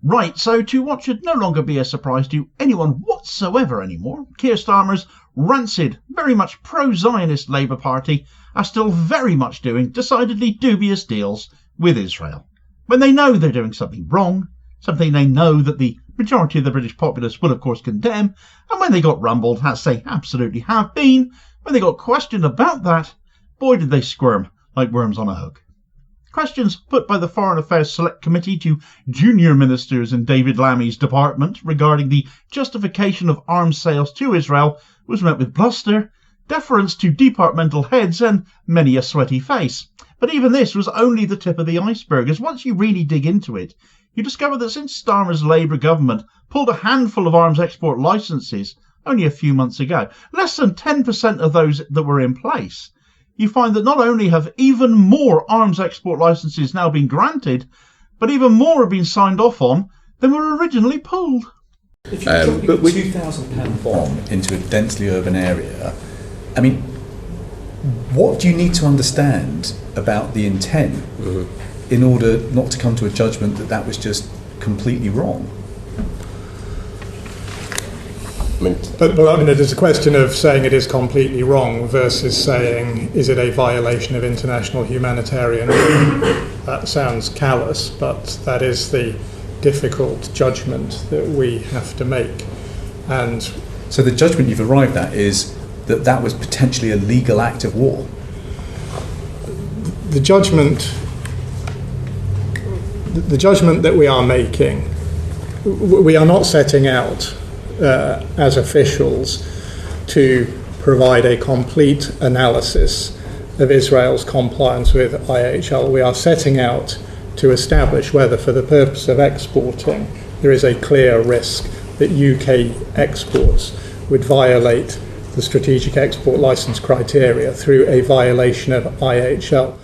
Right, so to what should no longer be a surprise to anyone whatsoever anymore, Keir Starmer's rancid, very much pro-Zionist Labour Party are still very much doing decidedly dubious deals with Israel. When they know they're doing something wrong, something they know that the majority of the British populace will of course condemn, and when they got rumbled, as they absolutely have been, when they got questioned about that, boy did they squirm like worms on a hook. Questions put by the Foreign Affairs Select Committee to junior ministers in David Lammy's department regarding the justification of arms sales to Israel was met with bluster, deference to departmental heads and many a sweaty face. But even this was only the tip of the iceberg, as once you really dig into it, you discover that since Starmer's Labour government pulled a handful of arms export licences only a few months ago, less than 10% of those that were in place, you find that not only have even more arms export licences now been granted, but even more have been signed off on than were originally pulled. If you drop a £2,000 bomb into a densely urban area, I mean, what do you need to understand about the intent in order not to come to a judgment that that was just completely wrong? But I mean, there's a question of saying it is completely wrong versus saying, is it a violation of international humanitarian law? That sounds callous, but that is the difficult judgment that we have to make. And so the judgment you've arrived at is that that was potentially a legal act of war? The judgment that we are making, we are not setting out as officials to provide a complete analysis of Israel's compliance with IHL. We are setting out to establish whether, for the purpose of exporting, there is a clear risk that UK exports would violate the strategic export licence criteria through a violation of IHL.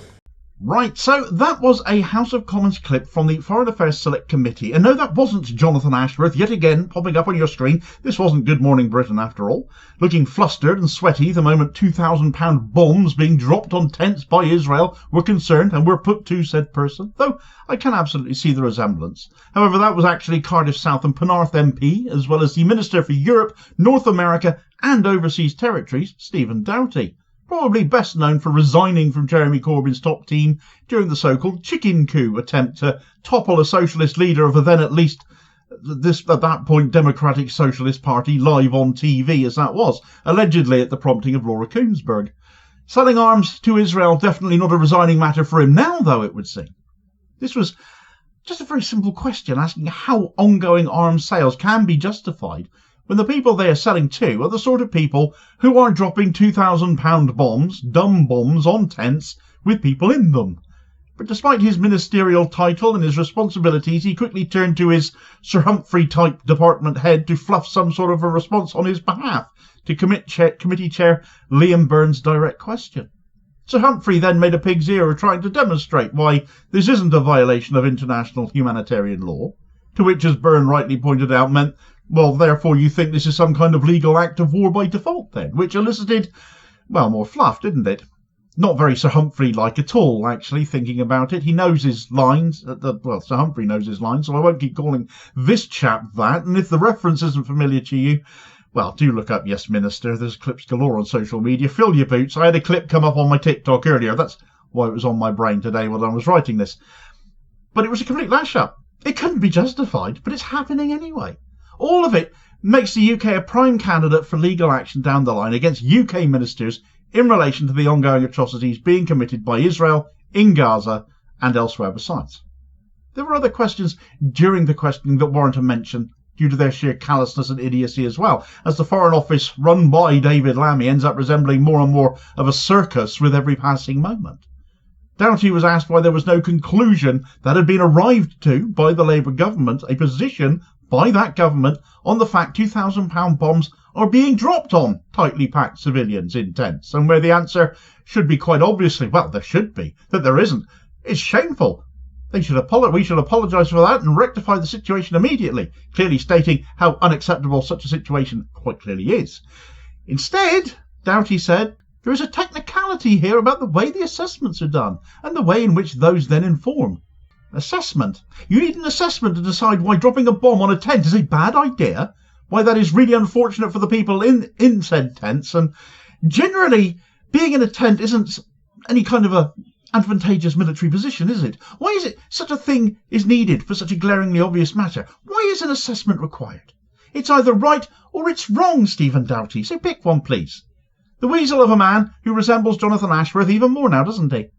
Right, so that was a House of Commons clip from the Foreign Affairs Select Committee. And no, that wasn't Jonathan Ashworth, yet again popping up on your screen. This wasn't Good Morning Britain after all. Looking flustered and sweaty the moment £2,000 bombs being dropped on tents by Israel were concerned and were put to said person, though I can absolutely see the resemblance. However, that was actually Cardiff South and Penarth MP, as well as the Minister for Europe, North America and Overseas Territories, Stephen Doughty. Probably best known for resigning from Jeremy Corbyn's top team during the so-called chicken coup attempt to topple a socialist leader of a then at least this at that point Democratic Socialist Party live on TV as that was, allegedly at the prompting of Laura Koonsberg. Selling arms to Israel definitely not a resigning matter for him now, though, it would seem. This was just a very simple question asking how ongoing arms sales can be justified when the people they are selling to are the sort of people who are dropping £2,000 bombs, dumb bombs, on tents with people in them. But despite his ministerial title and his responsibilities, he quickly turned to his Sir Humphrey-type department head to fluff some sort of a response on his behalf to committee chair Liam Byrne's direct question. Sir Humphrey then made a pig's ear of trying to demonstrate why this isn't a violation of international humanitarian law, to which, as Byrne rightly pointed out, meant, well, therefore you think this is some kind of legal act of war by default then, which elicited, well, more fluff, didn't it? Not very Sir Humphrey-like at all, actually, thinking about it. He knows his lines. Well, Sir Humphrey knows his lines, so I won't keep calling this chap that. And if the reference isn't familiar to you, well, do look up Yes Minister. There's clips galore on social media. Fill your boots. I had a clip come up on my TikTok earlier. That's why it was on my brain today while I was writing this. But it was a complete lash-up. It couldn't be justified, but it's happening anyway. All of it makes the UK a prime candidate for legal action down the line against UK ministers in relation to the ongoing atrocities being committed by Israel in Gaza and elsewhere besides. There were other questions during the questioning that warrant a mention due to their sheer callousness and idiocy as well, as the Foreign Office run by David Lammy ends up resembling more and more of a circus with every passing moment. Doughty was asked why there was no conclusion that had been arrived to by the Labour government, a position by that government on the fact £2,000 bombs are being dropped on tightly packed civilians in tents, and where the answer should be quite obviously, well, there should be, that there isn't. It's shameful. We should apologise for that and rectify the situation immediately, clearly stating how unacceptable such a situation quite clearly is. Instead, Doughty said, there is a technicality here about the way the assessments are done and the way in which those then inform. Assessment. You need an assessment to decide why dropping a bomb on a tent is a bad idea, why that is really unfortunate for the people in said tents, and generally being in a tent isn't any kind of a advantageous military position, is it? Why is it such a thing is needed for such a glaringly obvious matter? Why is an assessment required? It's either right or it's wrong, Stephen Doughty, so pick one, please. The weasel of a man who resembles Jonathan Ashworth even more now, doesn't he?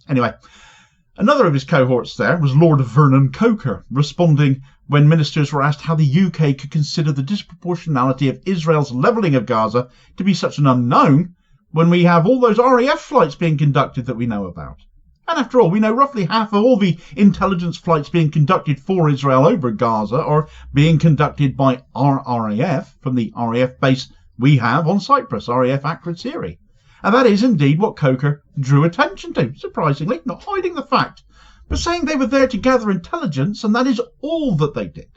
Anyway, another of his cohorts there was Lord Vernon Coker, responding when ministers were asked how the UK could consider the disproportionality of Israel's levelling of Gaza to be such an unknown when we have all those RAF flights being conducted that we know about. And after all, we know roughly half of all the intelligence flights being conducted for Israel over Gaza are being conducted by our RAF from the RAF base we have on Cyprus, RAF Akrotiri. And that is indeed what Coker drew attention to, surprisingly, not hiding the fact, but saying they were there to gather intelligence and that is all that they did.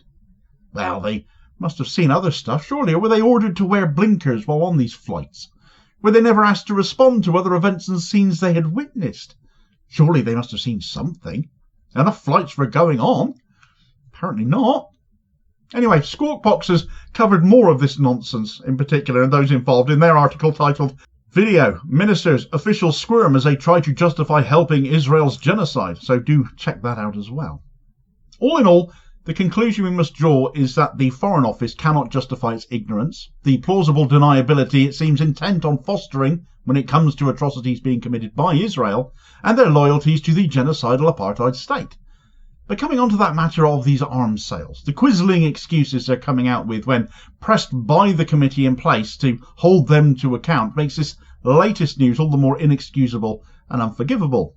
Well, they must have seen other stuff, surely, or were they ordered to wear blinkers while on these flights? Were they never asked to respond to other events and scenes they had witnessed? Surely they must have seen something. Enough flights were going on. Apparently not. Anyway, Squawk has covered more of this nonsense, in particular, and those involved in their article titled Video, Ministers, Officials Squirm as they try to justify helping Israel's genocide. So do check that out as well. All in all, the conclusion we must draw is that the Foreign Office cannot justify its ignorance, the plausible deniability it seems intent on fostering when it comes to atrocities being committed by Israel, and their loyalties to the genocidal apartheid state. But coming on to that matter of these arms sales, the quisling excuses they're coming out with when pressed by the committee in place to hold them to account makes this latest news all the more inexcusable and unforgivable.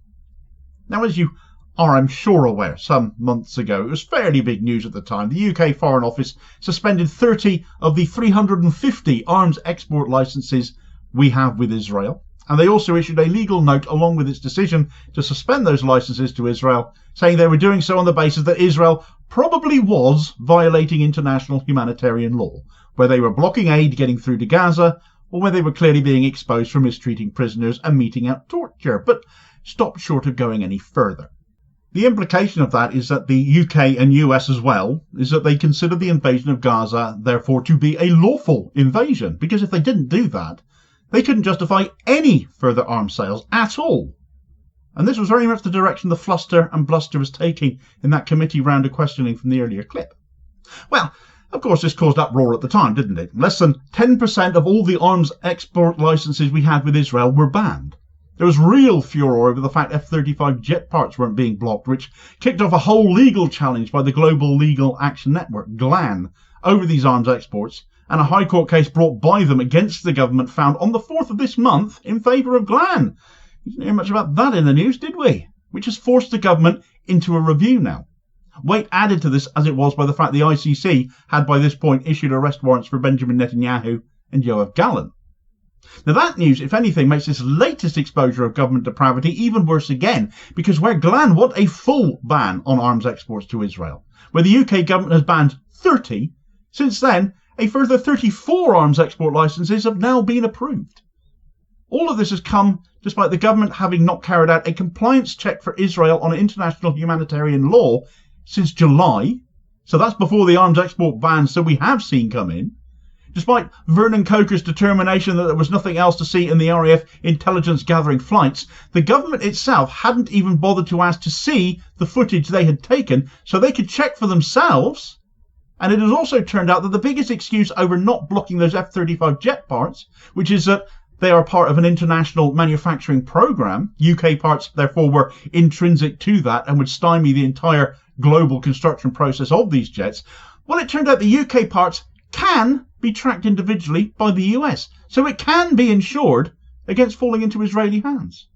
Now, as you are, I'm sure, aware, some months ago, it was fairly big news at the time, the UK Foreign Office suspended 30 of the 350 arms export licences we have with Israel, and they also issued a legal note along with its decision to suspend those licences to Israel, saying they were doing so on the basis that Israel probably was violating international humanitarian law, where they were blocking aid getting through to Gaza, or where they were clearly being exposed for mistreating prisoners and meting out torture, but stopped short of going any further. The implication of that is that the UK and US as well is that they consider the invasion of Gaza therefore to be a lawful invasion, because if they didn't do that, they couldn't justify any further arms sales at all. And this was very much the direction the fluster and bluster was taking in that committee round of questioning from the earlier clip. Well, of course this caused uproar at the time, didn't it? Less than 10% of all the arms export licences we had with Israel were banned. There was real furore over the fact F-35 jet parts weren't being blocked, which kicked off a whole legal challenge by the Global Legal Action Network, GLAN, over these arms exports, and a High Court case brought by them against the government found on the 4th of this month in favour of GLAN. We didn't hear much about that in the news, did we? Which has forced the government into a review now. Weight added to this as it was by the fact the ICC had by this point issued arrest warrants for Benjamin Netanyahu and Yoav Gallant. Now that news, if anything, makes this latest exposure of government depravity even worse again, because where GLAN want a full ban on arms exports to Israel, where the UK government has banned 30, since then a further 34 arms export licences have now been approved. All of this has come despite the government having not carried out a compliance check for Israel on international humanitarian law since July, so that's before the arms export bans that we have seen come in. Despite Vernon Coker's determination that there was nothing else to see in the RAF intelligence gathering flights, the government itself hadn't even bothered to ask to see the footage they had taken so they could check for themselves. And it has also turned out that the biggest excuse over not blocking those F-35 jet parts, which is that they are part of an international manufacturing programme, UK parts therefore were intrinsic to that and would stymie the entire global construction process of these jets, well, it turned out the UK parts can be tracked individually by the US, so it can be insured against falling into Israeli hands.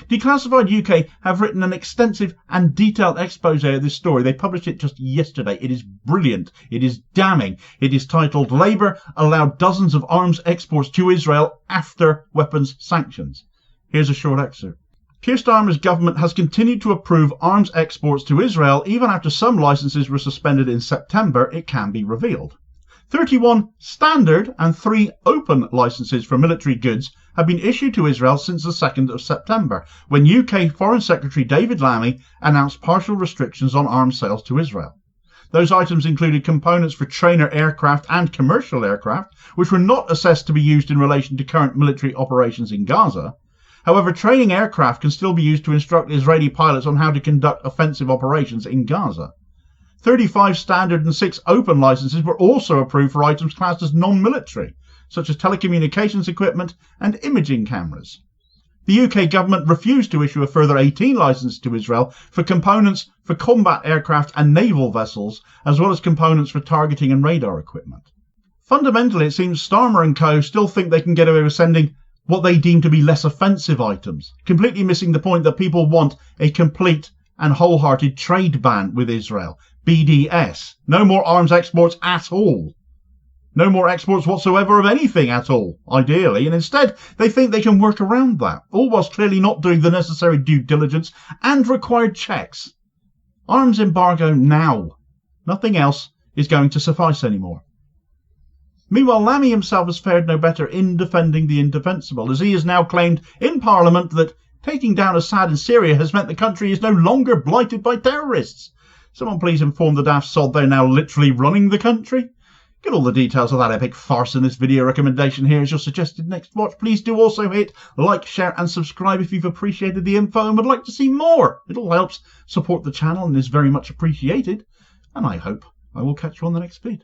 Declassified UK have written an extensive and detailed expose of this story. They published it just yesterday. It is brilliant. It is damning. It is titled Labour Allowed Dozens of Arms Exports to Israel After Weapons Sanctions. Here's a short excerpt. Keir Starmer's government has continued to approve arms exports to Israel even after some licences were suspended in September, it can be revealed. 31 standard and 3 open licences for military goods have been issued to Israel since the 2nd of September, when UK Foreign Secretary David Lammy announced partial restrictions on arms sales to Israel. Those items included components for trainer aircraft and commercial aircraft, which were not assessed to be used in relation to current military operations in Gaza. However, training aircraft can still be used to instruct Israeli pilots on how to conduct offensive operations in Gaza. 35 standard and 6 open licenses were also approved for items classed as non-military, such as telecommunications equipment and imaging cameras. The UK government refused to issue a further 18 licenses to Israel for components for combat aircraft and naval vessels, as well as components for targeting and radar equipment. Fundamentally, it seems Starmer and co. still think they can get away with sending what they deem to be less offensive items, completely missing the point that people want a complete and wholehearted trade ban with Israel, BDS. No more arms exports at all. No more exports whatsoever of anything at all, ideally, and instead they think they can work around that, all whilst clearly not doing the necessary due diligence and required checks. Arms embargo now. Nothing else is going to suffice anymore. Meanwhile, Lammy himself has fared no better in defending the indefensible, as he has now claimed in Parliament that taking down Assad in Syria has meant the country is no longer blighted by terrorists. Someone please inform the daft sod they're now literally running the country. Get all the details of that epic farce in this video recommendation here as your suggested next watch. Please do also hit like, share and subscribe if you've appreciated the info and would like to see more. It all helps support the channel and is very much appreciated. And I hope I will catch you on the next feed.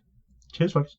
Cheers folks.